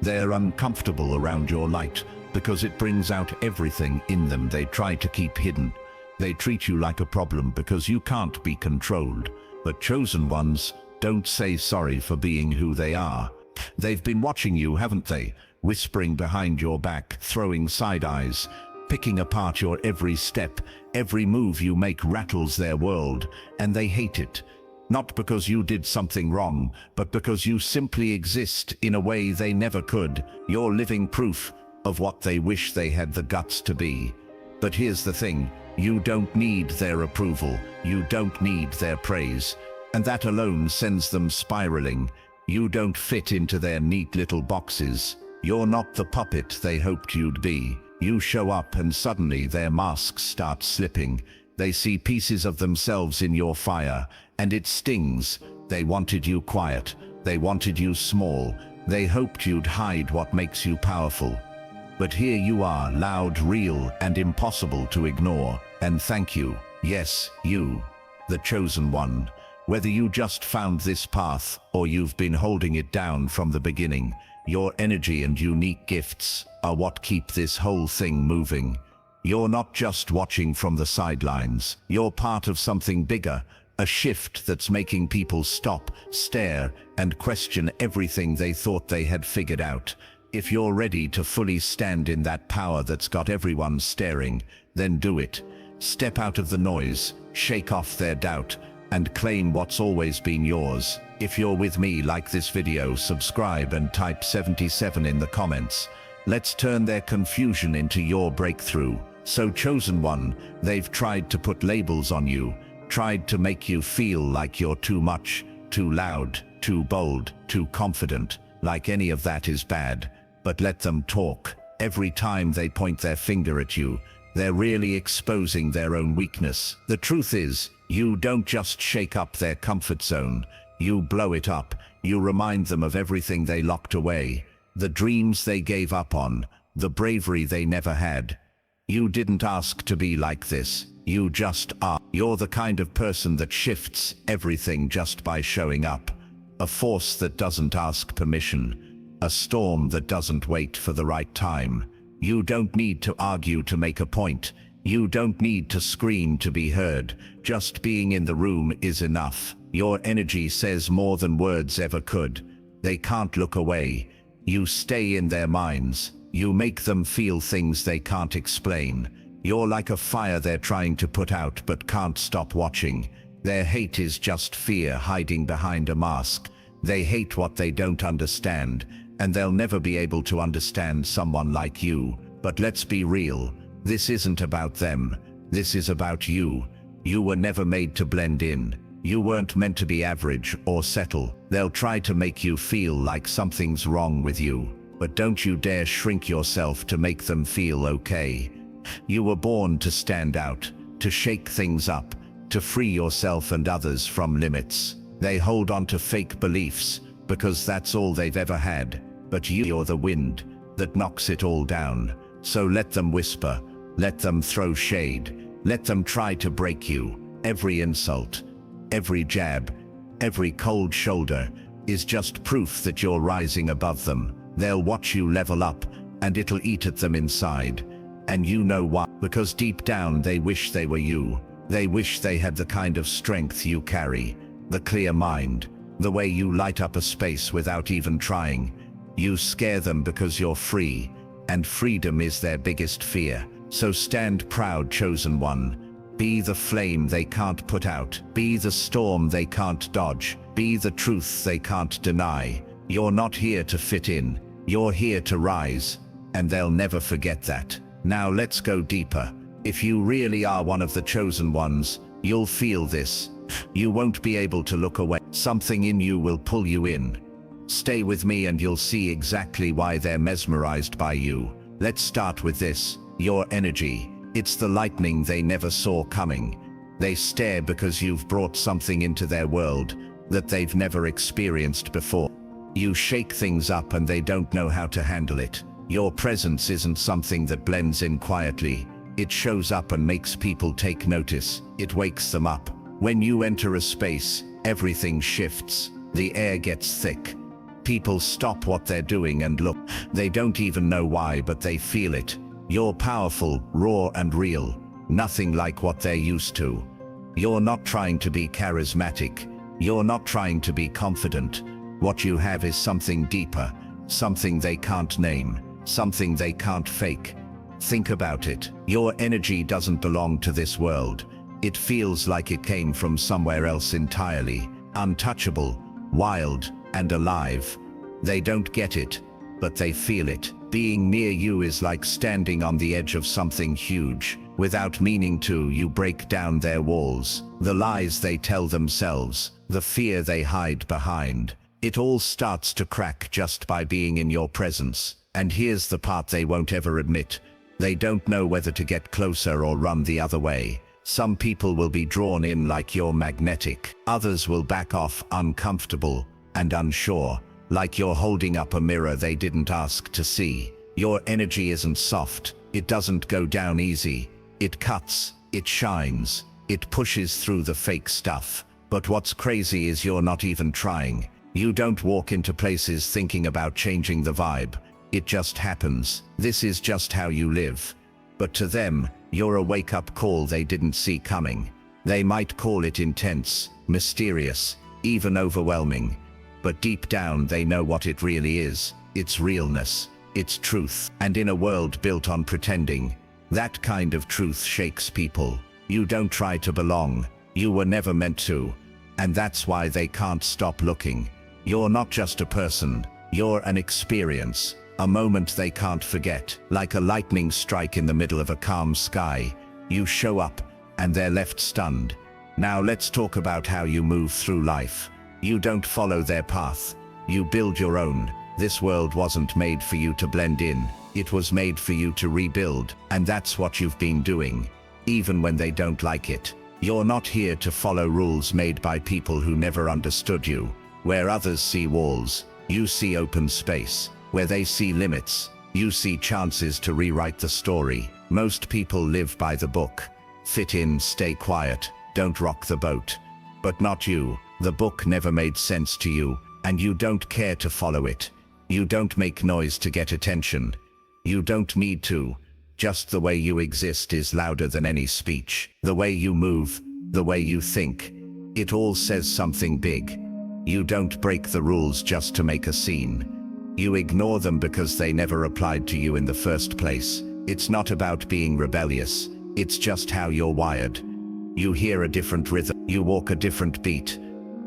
They're uncomfortable around your light because it brings out everything in them they try to keep hidden. They treat you like a problem because you can't be controlled. But chosen ones don't say sorry for being who they are. They've been watching you, haven't they? Whispering behind your back, throwing side eyes, picking apart your every step. Every move you make rattles their world, and they hate it. Not because you did something wrong, but because you simply exist in a way they never could. You're living proof of what they wish they had the guts to be. But here's the thing, you don't need their approval, you don't need their praise, and that alone sends them spiraling. You don't fit into their neat little boxes. You're not the puppet they hoped you'd be. You show up and suddenly their masks start slipping. They see pieces of themselves in your fire, and it stings. They wanted you quiet. They wanted you small. They hoped you'd hide what makes you powerful. But here you are, loud, real, and impossible to ignore. And thank you. Yes, you, the chosen one. Whether you just found this path, or you've been holding it down from the beginning, your energy and unique gifts are what keep this whole thing moving. You're not just watching from the sidelines. You're part of something bigger, a shift that's making people stop, stare, and question everything they thought they had figured out. If you're ready to fully stand in that power that's got everyone staring, then do it. Step out of the noise, shake off their doubt, and claim what's always been yours. If you're with me, like this video, subscribe, and type 77 in the comments. Let's turn their confusion into your breakthrough. So chosen one, they've tried to put labels on you, tried to make you feel like you're too much, too loud, too bold, too confident, like any of that is bad. But let them talk. Every time they point their finger at you, they're really exposing their own weakness. The truth is, you don't just shake up their comfort zone, you blow it up. You remind them of everything they locked away, the dreams they gave up on, the bravery they never had. You didn't ask to be like this, you just are. You're the kind of person that shifts everything just by showing up. A force that doesn't ask permission, a storm that doesn't wait for the right time. You don't need to argue to make a point. You don't need to scream to be heard. Just being in the room is enough. Your energy says more than words ever could. They can't look away. You stay in their minds. You make them feel things they can't explain. You're like a fire they're trying to put out but can't stop watching. Their hate is just fear hiding behind a mask. They hate what they don't understand, and they'll never be able to understand someone like you. But let's be real. This isn't about them. This is about you. You were never made to blend in. You weren't meant to be average or settle. They'll try to make you feel like something's wrong with you. But don't you dare shrink yourself to make them feel okay. You were born to stand out, to shake things up, to free yourself and others from limits. They hold on to fake beliefs because that's all they've ever had. But you're the wind that knocks it all down. So let them whisper, let them throw shade, let them try to break you. Every insult, every jab, every cold shoulder is just proof that you're rising above them. They'll watch you level up, and it'll eat at them inside. And you know why? Because deep down they wish they were you. They wish they had the kind of strength you carry, the clear mind, the way you light up a space without even trying. You scare them because you're free, and freedom is their biggest fear. So stand proud, chosen one. Be the flame they can't put out. Be the storm they can't dodge. Be the truth they can't deny. You're not here to fit in. You're here to rise, and they'll never forget that. Now let's go deeper. If you really are one of the chosen ones, you'll feel this. You won't be able to look away. Something in you will pull you in. Stay with me and you'll see exactly why they're mesmerized by you. Let's start with this, your energy. It's the lightning they never saw coming. They stare because you've brought something into their world that they've never experienced before. You shake things up and they don't know how to handle it. Your presence isn't something that blends in quietly. It shows up and makes people take notice. It wakes them up. When you enter a space, everything shifts. The air gets thick. people stop what they're doing and look. They don't even know why, but they feel it. You're powerful, raw and real. Nothing like what they're used to. You're not trying to be charismatic. You're not trying to be confident. What you have is something deeper, something they can't name, something they can't fake. Think about it. Your energy doesn't belong to this world. It feels like it came from somewhere else entirely, untouchable, wild, and alive. They don't get it, but they feel it. Being near you is like standing on the edge of something huge. Without meaning to, you break down their walls, the lies they tell themselves, the fear they hide behind. It all starts to crack just by being in your presence. And here's the part they won't ever admit. They don't know whether to get closer or run the other way. Some people will be drawn in like you're magnetic. Others will back off, uncomfortable and unsure, like you're holding up a mirror they didn't ask to see. Your energy isn't soft. It doesn't go down easy. It cuts, it shines, it pushes through the fake stuff. But what's crazy is you're not even trying. You don't walk into places thinking about changing the vibe. It just happens. This is just how you live. But to them, you're a wake-up call they didn't see coming. They might call it intense, mysterious, even overwhelming. But deep down they know what it really is. It's realness. It's truth. And in a world built on pretending, that kind of truth shakes people. You don't try to belong. You were never meant to. And that's why they can't stop looking. You're not just a person. You're an experience. A moment they can't forget. Like a lightning strike in the middle of a calm sky. You show up, and they're left stunned. Now let's talk about how you move through life. You don't follow their path. You build your own. This world wasn't made for you to blend in. It was made for you to rebuild. And that's what you've been doing, even when they don't like it. You're not here to follow rules made by people who never understood you. Where others see walls, you see open space. Where they see limits, you see chances to rewrite the story. Most people live by the book. Fit in, stay quiet, don't rock the boat. But not you. The book never made sense to you, and you don't care to follow it. You don't make noise to get attention. You don't need to. Just the way you exist is louder than any speech. The way you move, the way you think. It all says something big. You don't break the rules just to make a scene. You ignore them because they never applied to you in the first place. It's not about being rebellious. It's just how you're wired. You hear a different rhythm. You walk a different beat.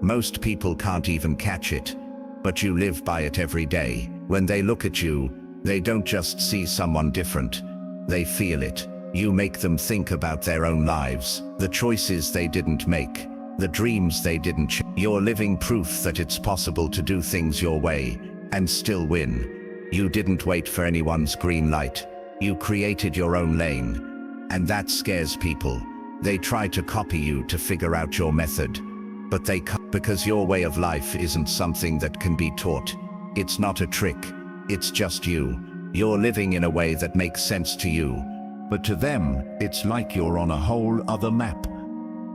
Most people can't even catch it. But you live by it every day. When they look at you, they don't just see someone different. They feel it. You make them think about their own lives, the choices they didn't make, the dreams they didn't. You're living proof that it's possible to do things your way and still win. You didn't wait for anyone's green light. You created your own lane. And that scares people. They try to copy you to figure out your method. But they can't, because your way of life isn't something that can be taught. It's not a trick. It's just you. You're living in a way that makes sense to you. But to them, it's like you're on a whole other map.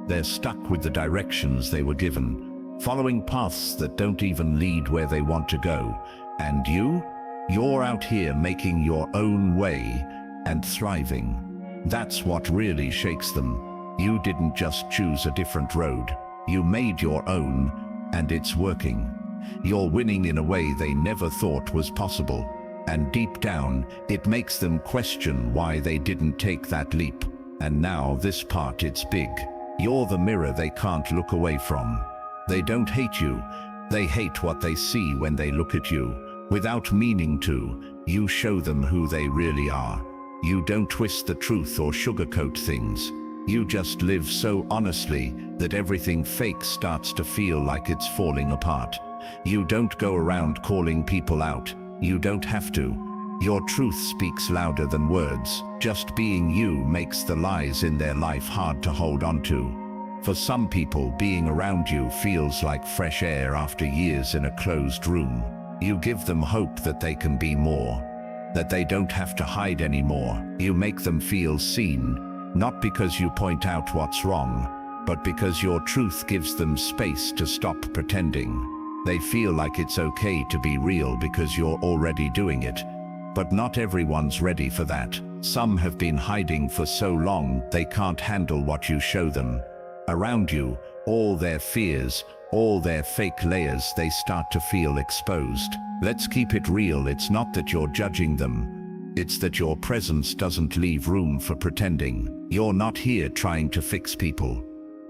They're stuck with the directions they were given, following paths that don't even lead where they want to go. And you're out here making your own way and thriving. That's what really shakes them. You didn't just choose a different road. You made your own, and it's working. You're winning in a way they never thought was possible. And deep down, it makes them question why they didn't take that leap. And now this part, it's big. You're the mirror they can't look away from. They don't hate you. They hate what they see when they look at you. Without meaning to, you show them who they really are. You don't twist the truth or sugarcoat things. You just live so honestly that everything fake starts to feel like it's falling apart. You don't go around calling people out. You don't have to. Your truth speaks louder than words. Just being you makes the lies in their life hard to hold on to. For some people, being around you feels like fresh air after years in a closed room. You give them hope that they can be more, that they don't have to hide anymore. You make them feel seen, not because you point out what's wrong, but because your truth gives them space to stop pretending. They feel like it's okay to be real because you're already doing it. But not everyone's ready for that. Some have been hiding for so long they can't handle what you show them. Around you, all their fears, all their fake layers, they start to feel exposed. Let's keep it real. It's not that you're judging them. It's that your presence doesn't leave room for pretending. You're not here trying to fix people.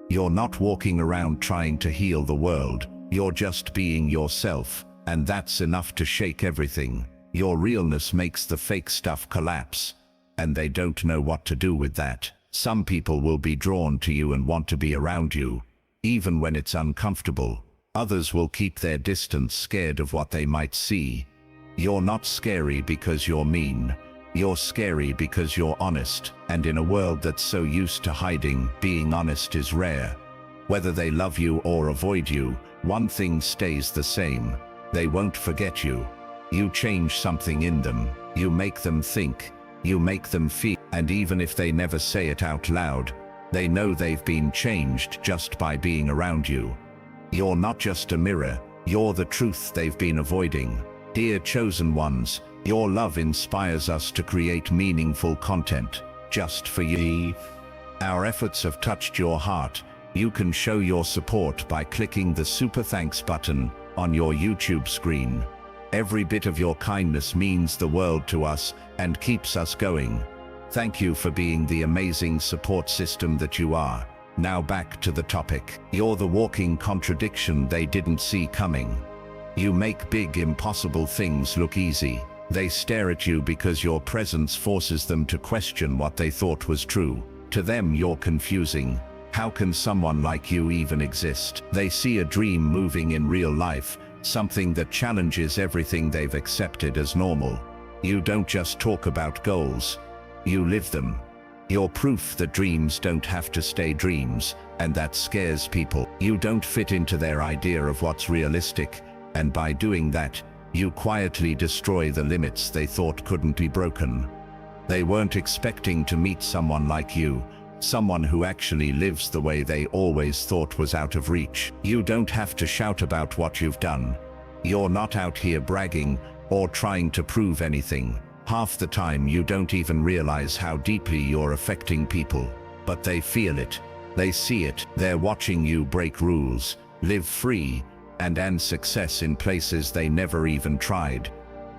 You're not walking around trying to heal the world. You're just being yourself, and that's enough to shake everything. Your realness makes the fake stuff collapse, and they don't know what to do with that. Some people will be drawn to you and want to be around you, even when it's uncomfortable. Others will keep their distance, scared of what they might see. You're not scary because you're mean. You're scary because you're honest, and in a world that's so used to hiding, being honest is rare. Whether they love you or avoid you, one thing stays the same: they won't forget you. You change something in them. You make them think. You make them feel. And even if they never say it out loud, they know they've been changed just by being around you. You're not just a mirror. You're the truth they've been avoiding. Dear chosen ones, your love inspires us to create meaningful content just for you. Our efforts have touched your heart. You can show your support by clicking the super thanks button on your YouTube screen. Every bit of your kindness means the world to us and keeps us going. Thank you for being the amazing support system that you are. Now back to the topic. You're the walking contradiction they didn't see coming. You make big, impossible things look easy. They stare at you because your presence forces them to question what they thought was true. To them, you're confusing. How can someone like you even exist? They see a dream moving in real life, something that challenges everything they've accepted as normal. You don't just talk about goals, you live them. You're proof that dreams don't have to stay dreams, and that scares people. You don't fit into their idea of what's realistic, and by doing that, you quietly destroy the limits they thought couldn't be broken. They weren't expecting to meet someone like you, someone who actually lives the way they always thought was out of reach. You don't have to shout about what you've done. You're not out here bragging or trying to prove anything. Half the time you don't even realize how deeply you're affecting people, but they feel it. They see it. They're watching you break rules, live free, and end success in places they never even tried.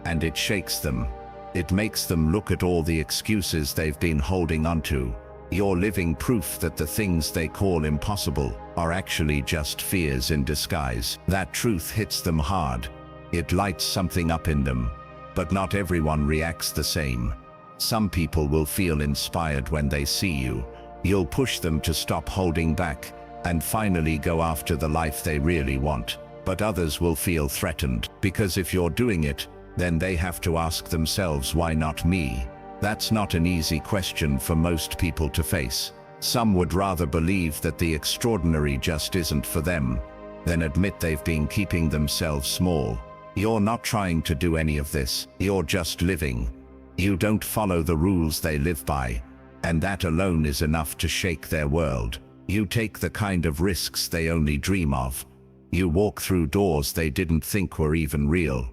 And it shakes them. It makes them look at all the excuses they've been holding onto. You're living proof that the things they call impossible are actually just fears in disguise. That truth hits them hard. It lights something up in them. But not everyone reacts the same. Some people will feel inspired when they see you. You'll push them to stop holding back and finally go after the life they really want. But others will feel threatened, because if you're doing it, then they have to ask themselves, why not me? That's not an easy question for most people to face. Some would rather believe that the extraordinary just isn't for them than admit they've been keeping themselves small. You're not trying to do any of this. You're just living. You don't follow the rules they live by, and that alone is enough to shake their world. You take the kind of risks they only dream of. You walk through doors they didn't think were even real.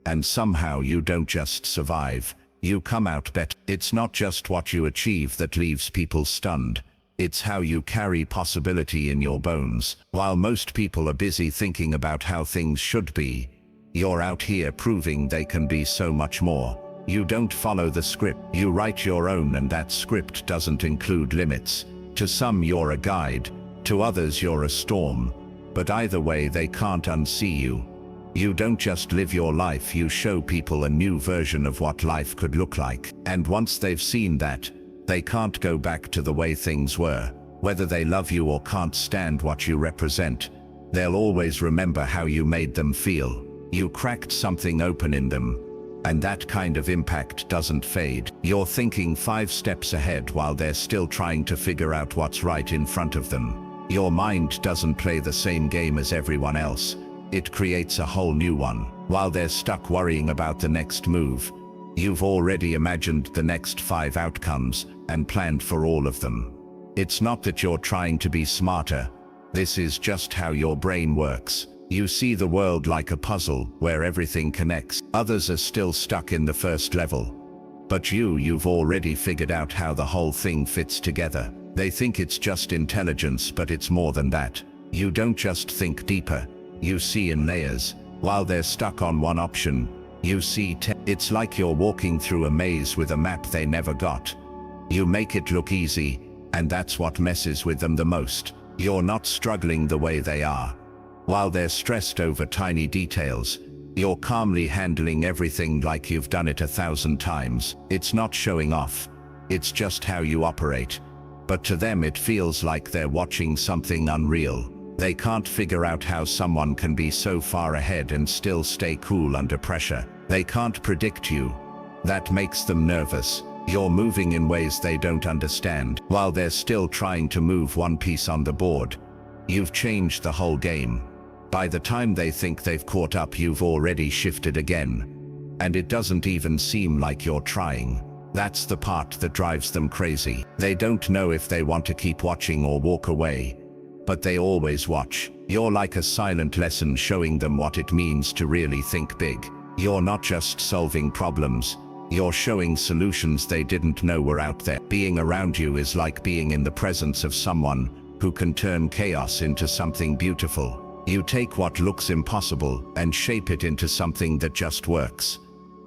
And somehow you don't just survive. You come out better. It's not just what you achieve that leaves people stunned. It's how you carry possibility in your bones. While most people are busy thinking about how things should be, you're out here proving they can be so much more. You don't follow the script. You write your own, and that script doesn't include limits. To some you're a guide, to others you're a storm. But either way they can't unsee you. You don't just live your life, you show people a new version of what life could look like. And once they've seen that, they can't go back to the way things were. Whether they love you or can't stand what you represent, they'll always remember how you made them feel. You cracked something open in them, and that kind of impact doesn't fade. You're thinking 5 steps ahead while they're still trying to figure out what's right in front of them. Your mind doesn't play the same game as everyone else. It creates a whole new one. While they're stuck worrying about the next move, you've already imagined the next 5 outcomes and planned for all of them. It's not that you're trying to be smarter. This is just how your brain works. You see the world like a puzzle where everything connects. Others are still stuck in the first level. But you've already figured out how the whole thing fits together. They think it's just intelligence, but it's more than that. You don't just think deeper. You see in layers. While they're stuck on one option, you see it's like you're walking through a maze with a map they never got. You make it look easy, and that's what messes with them the most. You're not struggling the way they are. While they're stressed over tiny details, you're calmly handling everything like you've done it 1,000 times. It's not showing off. It's just how you operate. But to them it feels like they're watching something unreal. They can't figure out how someone can be so far ahead and still stay cool under pressure. They can't predict you. That makes them nervous. You're moving in ways they don't understand, while they're still trying to move one piece on the board. You've changed the whole game. By the time they think they've caught up, you've already shifted again. And it doesn't even seem like you're trying. That's the part that drives them crazy. They don't know if they want to keep watching or walk away. But they always watch. You're like a silent lesson showing them what it means to really think big. You're not just solving problems. You're showing solutions they didn't know were out there. Being around you is like being in the presence of someone who can turn chaos into something beautiful. You take what looks impossible and shape it into something that just works.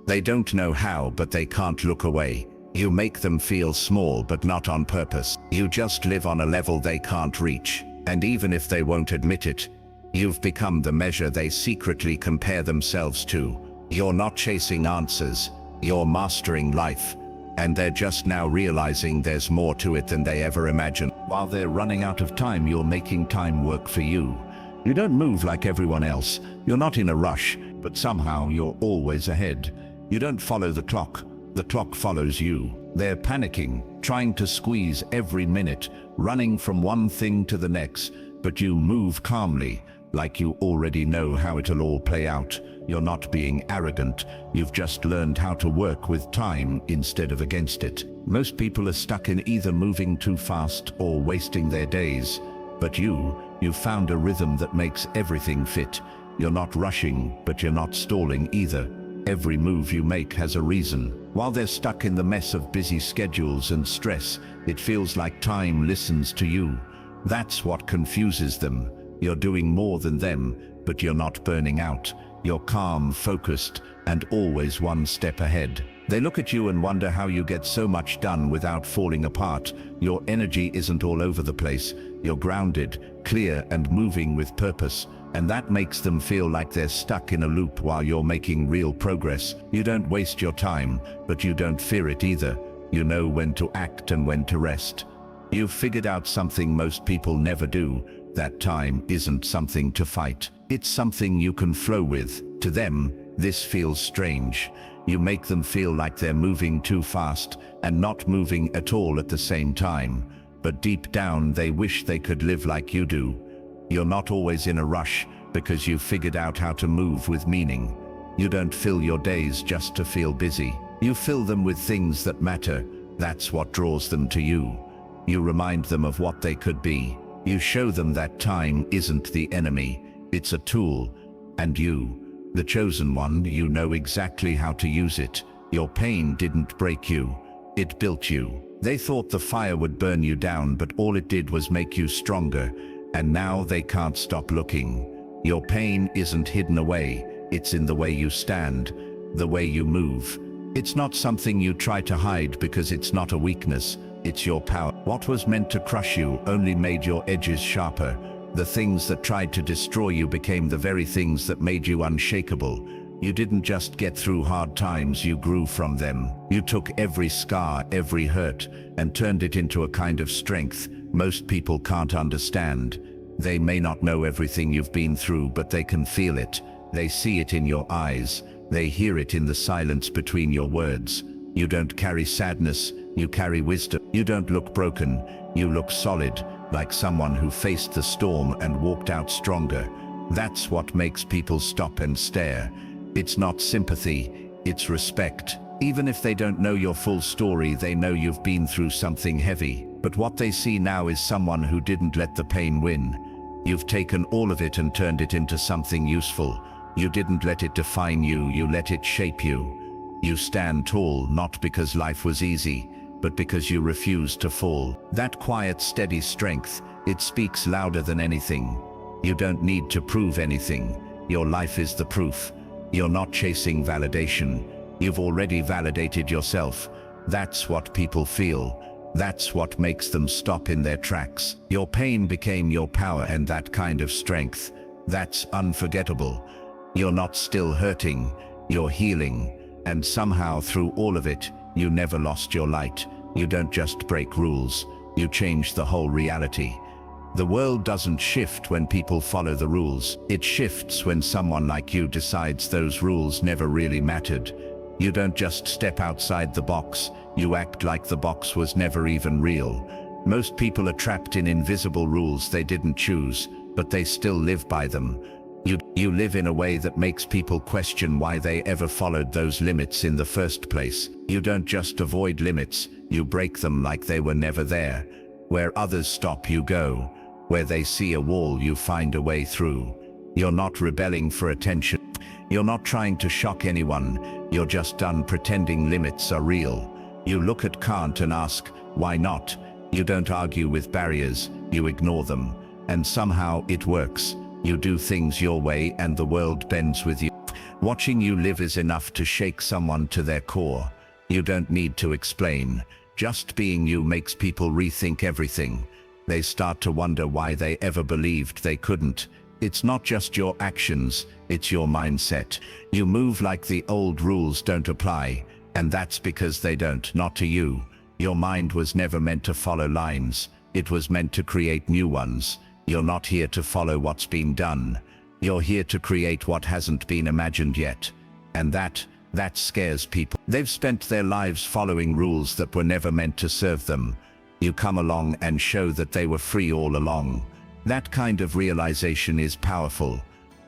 They don't know how, but they can't look away. You make them feel small, but not on purpose. You just live on a level they can't reach. And even if they won't admit it, you've become the measure they secretly compare themselves to. You're not chasing answers. You're mastering life, and they're just now realizing there's more to it than they ever imagined. While they're running out of time, you're making time work for you. You don't move like everyone else. You're not in a rush, but somehow you're always ahead. You don't follow the clock. The clock follows you. They're panicking, trying to squeeze every minute, running from one thing to the next, but you move calmly, like you already know how it'll all play out. You're not being arrogant. You've just learned how to work with time instead of against it. Most people are stuck in either moving too fast or wasting their days. But you've found a rhythm that makes everything fit. You're not rushing, but you're not stalling either. Every move you make has a reason. While they're stuck in the mess of busy schedules and stress, it feels like time listens to you. That's what confuses them. You're doing more than them, but you're not burning out. You're calm, focused, and always one step ahead. They look at you and wonder how you get so much done without falling apart. Your energy isn't all over the place. You're grounded, clear, and moving with purpose. And that makes them feel like they're stuck in a loop while you're making real progress. You don't waste your time, but you don't fear it either. You know when to act and when to rest. You've figured out something most people never do. That time isn't something to fight. It's something you can flow with. To them, this feels strange. You make them feel like they're moving too fast and not moving at all at the same time. But deep down, they wish they could live like you do. You're not always in a rush because you've figured out how to move with meaning. You don't fill your days just to feel busy. You fill them with things that matter. That's what draws them to you. You remind them of what they could be. You show them that time isn't the enemy, it's a tool. And you, the chosen one, you know exactly how to use it. Your pain didn't break you, it built you. They thought the fire would burn you down, but all it did was make you stronger. And now they can't stop looking. Your pain isn't hidden away, it's in the way you stand, the way you move. It's not something you try to hide because it's not a weakness. It's your power. What was meant to crush you only made your edges sharper. The things that tried to destroy you became the very things that made you unshakable. You didn't just get through hard times, you grew from them. You took every scar, every hurt, and turned it into a kind of strength most people can't understand. They may not know everything you've been through, but they can feel it. They see it in your eyes. They hear it in the silence between your words. You don't carry sadness, you carry wisdom. You don't look broken, you look solid, like someone who faced the storm and walked out stronger. That's what makes people stop and stare. It's not sympathy, it's respect. Even if they don't know your full story, they know you've been through something heavy. But what they see now is someone who didn't let the pain win. You've taken all of it and turned it into something useful. You didn't let it define you, you let it shape you. You stand tall not because life was easy, but because you refused to fall. That quiet, steady strength, it speaks louder than anything. You don't need to prove anything. Your life is the proof. You're not chasing validation. You've already validated yourself. That's what people feel. That's what makes them stop in their tracks. Your pain became your power, and that kind of strength, that's unforgettable. You're not still hurting, you're healing. And somehow through all of it, you never lost your light. You don't just break rules, you change the whole reality. The world doesn't shift when people follow the rules. It shifts when someone like you decides those rules never really mattered. You don't just step outside the box, you act like the box was never even real. Most people are trapped in invisible rules they didn't choose, but they still live by them. You live in a way that makes people question why they ever followed those limits in the first place. You don't just avoid limits, you break them like they were never there. Where others stop, you go. Where they see a wall, you find a way through. You're not rebelling for attention. You're not trying to shock anyone. You're just done pretending limits are real. You look at can't and ask, why not? You don't argue with barriers, you ignore them. And somehow it works. You do things your way and the world bends with you. Watching you live is enough to shake someone to their core. You don't need to explain. Just being you makes people rethink everything. They start to wonder why they ever believed they couldn't. It's not just your actions, it's your mindset. You move like the old rules don't apply, and that's because they don't, not to you. Your mind was never meant to follow lines. It was meant to create new ones. You're not here to follow what's been done. You're here to create what hasn't been imagined yet. And that scares people. They've spent their lives following rules that were never meant to serve them. You come along and show that they were free all along. That kind of realization is powerful,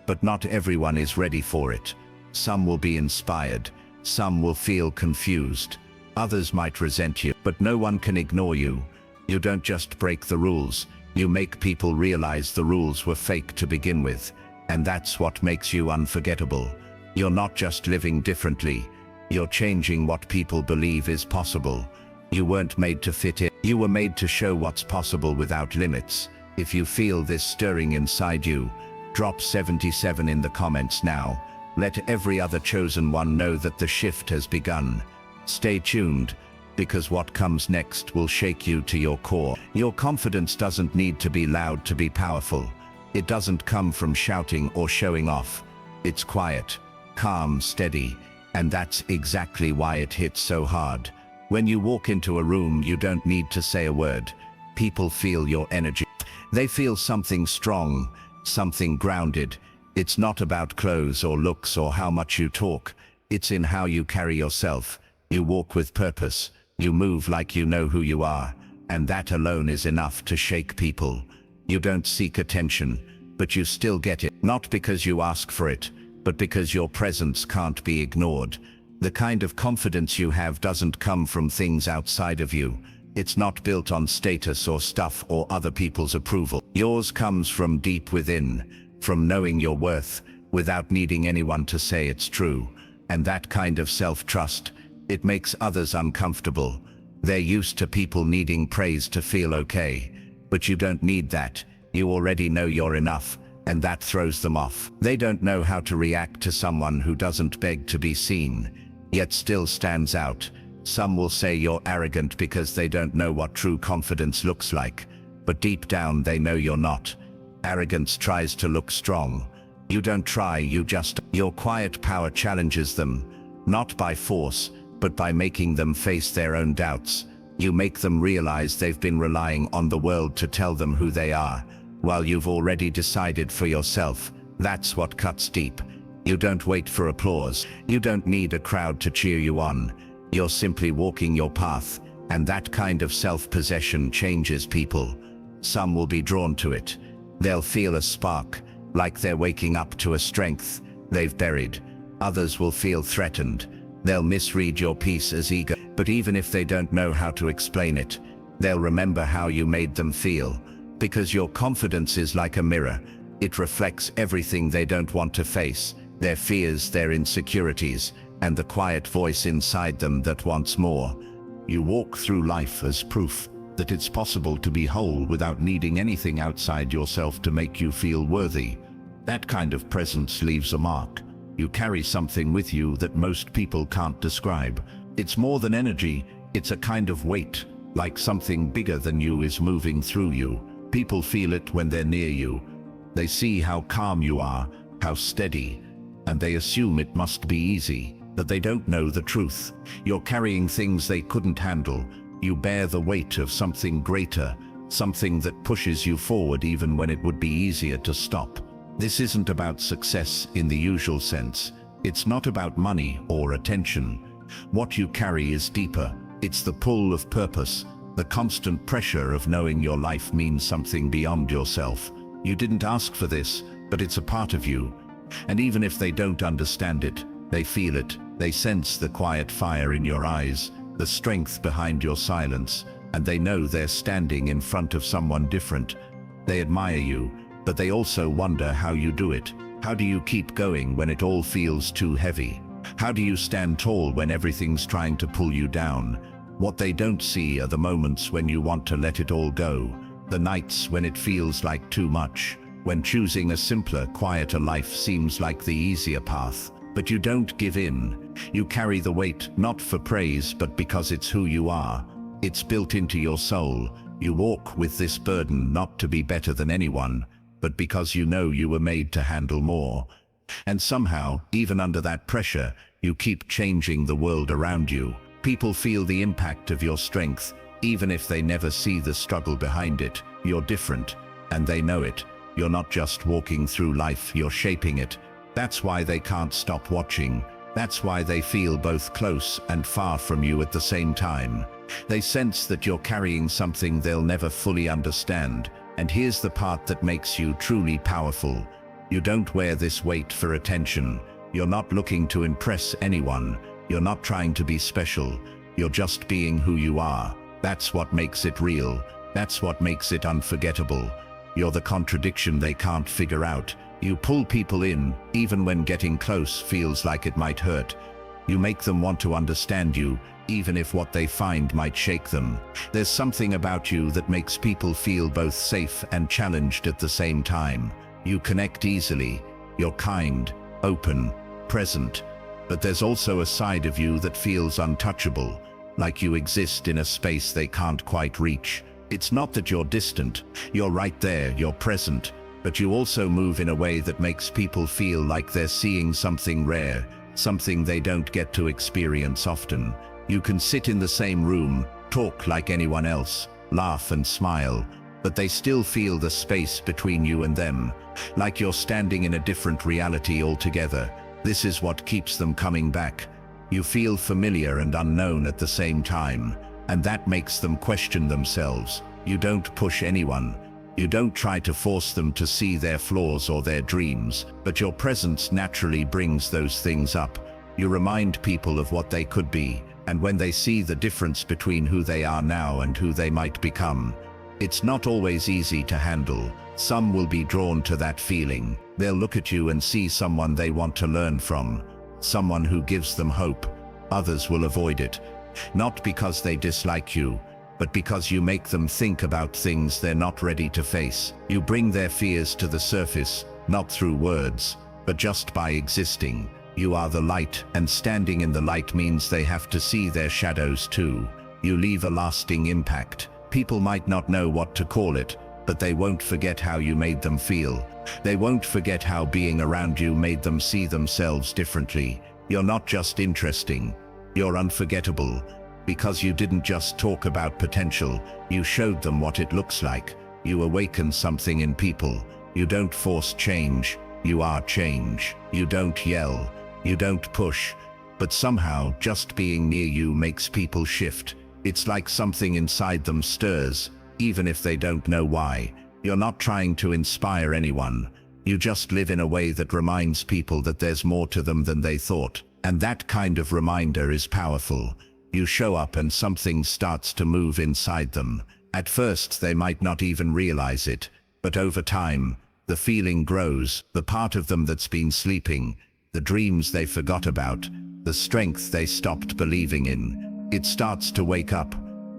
but not everyone is ready for it. Some will be inspired, some will feel confused, others might resent you, but no one can ignore you. You don't just break the rules, you make people realize the rules were fake to begin with, and that's what makes you unforgettable. You're not just living differently, you're changing what people believe is possible. You weren't made to fit in, you were made to show what's possible without limits. If you feel this stirring inside you, drop 77 in the comments now. Let every other chosen one know that the shift has begun. Stay tuned, because what comes next will shake you to your core. Your confidence doesn't need to be loud to be powerful. It doesn't come from shouting or showing off. It's quiet, calm, steady, and that's exactly why it hits so hard. When you walk into a room, you don't need to say a word. People feel your energy. They feel something strong, something grounded. It's not about clothes or looks or how much you talk. It's in how you carry yourself. You walk with purpose. You move like you know who you are. And that alone is enough to shake people. You don't seek attention, but you still get it. Not because you ask for it, but because your presence can't be ignored. The kind of confidence you have doesn't come from things outside of you. It's not built on status or stuff or other people's approval. Yours comes from deep within, from knowing your worth, without needing anyone to say it's true. And that kind of self-trust, it makes others uncomfortable. They're used to people needing praise to feel okay. But you don't need that. You already know you're enough, and that throws them off. They don't know how to react to someone who doesn't beg to be seen, yet still stands out. Some will say you're arrogant because they don't know what true confidence looks like, but deep down they know you're not. Arrogance tries to look strong. You don't try, you just. Your quiet power challenges them, not by force, but by making them face their own doubts. You make them realize they've been relying on the world to tell them who they are, while you've already decided for yourself. That's what cuts deep. You don't wait for applause. You don't need a crowd to cheer you on. You're simply walking your path, and that kind of self-possession changes people. Some will be drawn to it. They'll feel a spark, like they're waking up to a strength they've buried. Others will feel threatened. They'll misread your peace as ego. But even if they don't know how to explain it, they'll remember how you made them feel. because your confidence is like a mirror. It reflects everything they don't want to face, their fears, their insecurities, and the quiet voice inside them that wants more. You walk through life as proof that it's possible to be whole without needing anything outside yourself to make you feel worthy. That kind of presence leaves a mark. You carry something with you that most people can't describe. It's more than energy, it's a kind of weight, like something bigger than you is moving through you. People feel it when they're near you. They see how calm you are, how steady, and they assume it must be easy, that they don't know the truth. You're carrying things they couldn't handle. You bear the weight of something greater, something that pushes you forward even when it would be easier to stop. This isn't about success in the usual sense. It's not about money or attention. What you carry is deeper. It's the pull of purpose, the constant pressure of knowing your life means something beyond yourself. You didn't ask for this, but it's a part of you. And even if they don't understand it, they feel it. They sense the quiet fire in your eyes, the strength behind your silence, and they know they're standing in front of someone different. They admire you, but they also wonder how you do it. How do you keep going when it all feels too heavy? How do you stand tall when everything's trying to pull you down? What they don't see are the moments when you want to let it all go, the nights when it feels like too much, when choosing a simpler, quieter life seems like the easier path. But you don't give in. You carry the weight, not for praise, but because it's who you are. It's built into your soul. You walk with this burden not to be better than anyone, but because you know you were made to handle more. And somehow, even under that pressure, you keep changing the world around you. People feel the impact of your strength, even if they never see the struggle behind it. You're different, and they know it. You're not just walking through life, you're shaping it. That's why they can't stop watching. That's why they feel both close and far from you at the same time. They sense that you're carrying something they'll never fully understand. And here's the part that makes you truly powerful. You don't wear this weight for attention. You're not looking to impress anyone. You're not trying to be special. You're just being who you are. That's what makes it real. That's what makes it unforgettable. You're the contradiction they can't figure out. You pull people in, even when getting close feels like it might hurt. You make them want to understand you, even if what they find might shake them. There's something about you that makes people feel both safe and challenged at the same time. You connect easily. You're kind, open, present. But there's also a side of you that feels untouchable, like you exist in a space they can't quite reach. It's not that you're distant. You're right there, you're present. But you also move in a way that makes people feel like they're seeing something rare, something they don't get to experience often. You can sit in the same room, talk like anyone else, laugh and smile, but they still feel the space between you and them, like you're standing in a different reality altogether. This is what keeps them coming back. You feel familiar and unknown at the same time, and that makes them question themselves. You don't push anyone. You don't try to force them to see their flaws or their dreams, but your presence naturally brings those things up. You remind people of what they could be, and when they see the difference between who they are now and who they might become, it's not always easy to handle. Some will be drawn to that feeling. They'll look at you and see someone they want to learn from, someone who gives them hope. Others will avoid it, not because they dislike you, but because you make them think about things they're not ready to face. You bring their fears to the surface, not through words, but just by existing. You are the light, and standing in the light means they have to see their shadows too. You leave a lasting impact. People might not know what to call it, but they won't forget how you made them feel. They won't forget how being around you made them see themselves differently. You're not just interesting, you're unforgettable. Because you didn't just talk about potential, you showed them what it looks like. You awaken something in people. You don't force change, you are change. You don't yell, you don't push, but somehow just being near you makes people shift. It's like something inside them stirs, even if they don't know why. You're not trying to inspire anyone. You just live in a way that reminds people that there's more to them than they thought. And that kind of reminder is powerful. You show up and something starts to move inside them. At first they might not even realize it, but over time, the feeling grows, the part of them that's been sleeping, the dreams they forgot about, the strength they stopped believing in. It starts to wake up,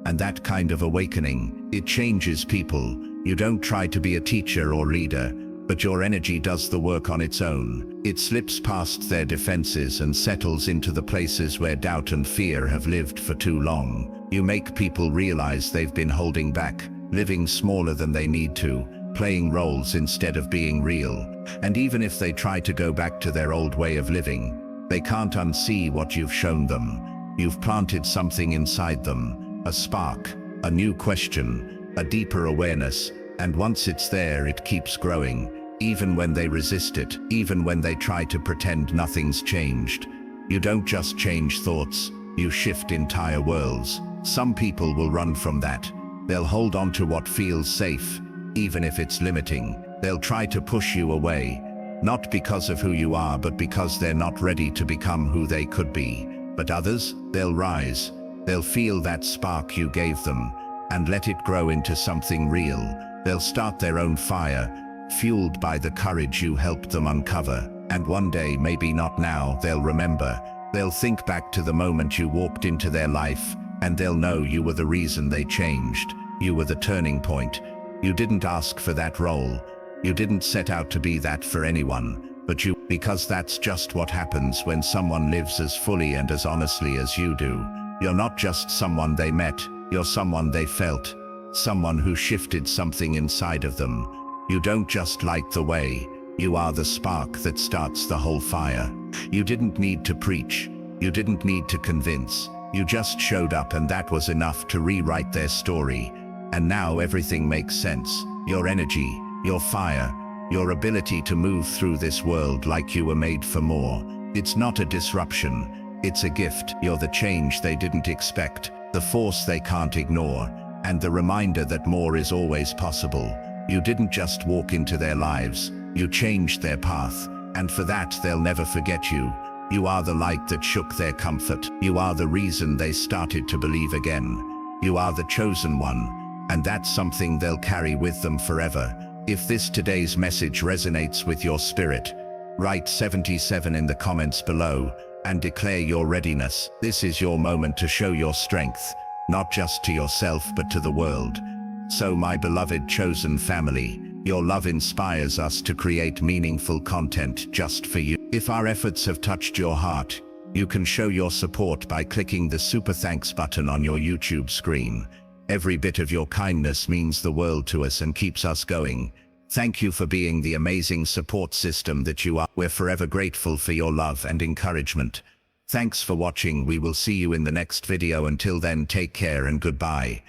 and that kind of awakening, it changes people. You don't try to be a teacher or leader, but your energy does the work on its own. It slips past their defenses and settles into the places where doubt and fear have lived for too long. You make people realize they've been holding back, living smaller than they need to, playing roles instead of being real. And even if they try to go back to their old way of living, they can't unsee what you've shown them. You've planted something inside them, a spark, a new question, a deeper awareness, and once it's there, it keeps growing, even when they resist it, even when they try to pretend nothing's changed. You don't just change thoughts, you shift entire worlds. Some people will run from that. They'll hold on to what feels safe, even if it's limiting. They'll try to push you away, not because of who you are, but because they're not ready to become who they could be. But others, they'll rise. They'll feel that spark you gave them, and let it grow into something real. They'll start their own fire, fueled by the courage you helped them uncover. And one day, maybe not now, they'll remember. They'll think back to the moment you walked into their life, and they'll know you were the reason they changed. You were the turning point. You didn't ask for that role. You didn't set out to be that for anyone, but you, because that's just what happens when someone lives as fully and as honestly as you do. You're not just someone they met, you're someone they felt. Someone who shifted something inside of them. You don't just light the way, you are the spark that starts the whole fire. You didn't need to preach, you didn't need to convince, you just showed up, and that was enough to rewrite their story. And now everything makes sense. Your energy, your fire, your ability to move through this world like you were made for more. It's not a disruption, it's a gift. You're the change they didn't expect, the force they can't ignore, and the reminder that more is always possible. You didn't just walk into their lives, you changed their path, and for that they'll never forget you. You are the light that shook their comfort. You are the reason they started to believe again. You are the chosen one, and that's something they'll carry with them forever. If today's message resonates with your spirit, write 77 in the comments below and declare your readiness. This is your moment to show your strength, not just to yourself but to the world. So my beloved chosen family, your love inspires us to create meaningful content just for you. If our efforts have touched your heart, you can show your support by clicking the super thanks button on your YouTube screen. Every bit of your kindness means the world to us and keeps us going. Thank you for being the amazing support system that you are. We're forever grateful for your love and encouragement. Thanks for watching. We will see you in the next video. Until then, take care and goodbye.